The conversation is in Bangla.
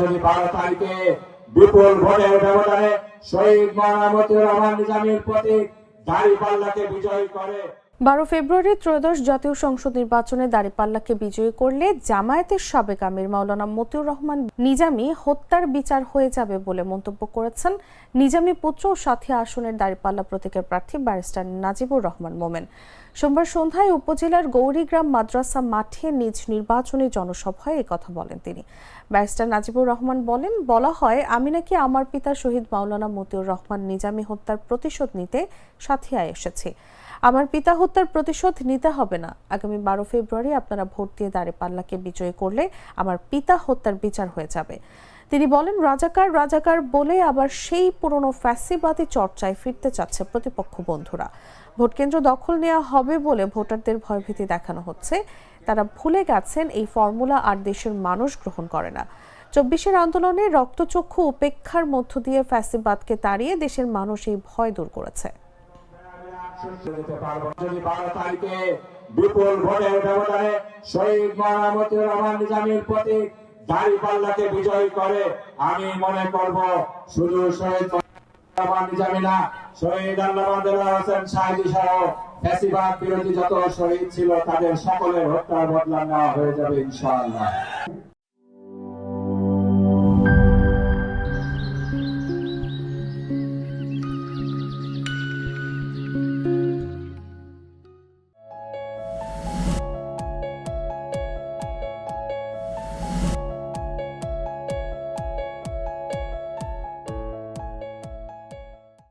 12 তারিখে বিপুল ভোটের ব্যবধানে শহীদ মাওলানা মতিউর রহমান নিজামীর প্রতীক দাঁড়িপাল্লাকে বিজয়ী করে। 12 ফেব্রুয়ারি ত্রয়োদশ জাতীয় সংসদ নির্বাচনে দাঁড়িপাল্লাকে বিজয়ী করলে জামায়াতের সাবেক আমির মাওলানা মতিউর রহমান নিজামী হত্যার বিচার হয়ে যাবে বলে মন্তব্য করেছেন নিজামী পুত্র ও সাথী আসনের দাঁড়িপাল্লা প্রতীকের প্রার্থী ব্যারিস্টার নাজিবুর রহমান মোমেন। সোমবার সন্ধ্যায় উপজেলার গৌরীগ্রাম মাদ্রাসা মাঠে নিজ নির্বাচনী জনসভায় একথা বলেন তিনি। ব্যারিস্টার নাজিবুর রহমান বলেন, বলা হয় আমি নাকি আমার পিতা শহীদ মাওলানা মতিউর রহমান নিজামী হত্যার প্রতিশোধ নিতে সাথিয়ায় এসেছি। আমার পিতা হত্যার প্রতিশোধ নিতে হবে না। আগামী 12 ফেব্রুয়ারি আপনারা ভোট দিয়ে দাঁড়িপাল্লাকে বিজয়ী করলে আমার পিতা হত্যার বিচার হয়ে যাবে। তিনি বলেন, রাজাকার রাজাকার বলে আবার সেই পুরনো ফ্যাসিবাদী চর্চায় ফিরতে চাচ্ছে প্রতিপক্ষ বন্ধুরা। ভোটকেন্দ্র দখল নেওয়া হবে বলে ভোটারদের ভয়ভীতি দেখানো হচ্ছে। তারা ভুলে গেছেন এই ফর্মুলা আর দেশের মানুষ গ্রহণ করে না। 24-এর আন্দোলনে রক্তচক্ষু উপেক্ষার মধ্য দিয়ে ফ্যাসিবাদকে তাড়িয়ে দেশের মানুষ এই ভয় দূর করেছে। 12 তারিখে বিপুল ভোটের ব্যবধানে শহীদ মাওলানা মতিউর রহমান নিজামীর প্রতীক দাঁড়িপাল্লাকে বিজয়ী করে। আমি মনে করব শুধু শহীদ রহমান নিজামী না, শহীদ আল্লামা দেলোয়ার হোসেন শাহী সহ ফ্যাসিবাদ বিরোধী যত শহীদ ছিল তাদের সকলের হত্যার বদলা নেওয়া হয়ে যাবে ইনশাআল্লাহ।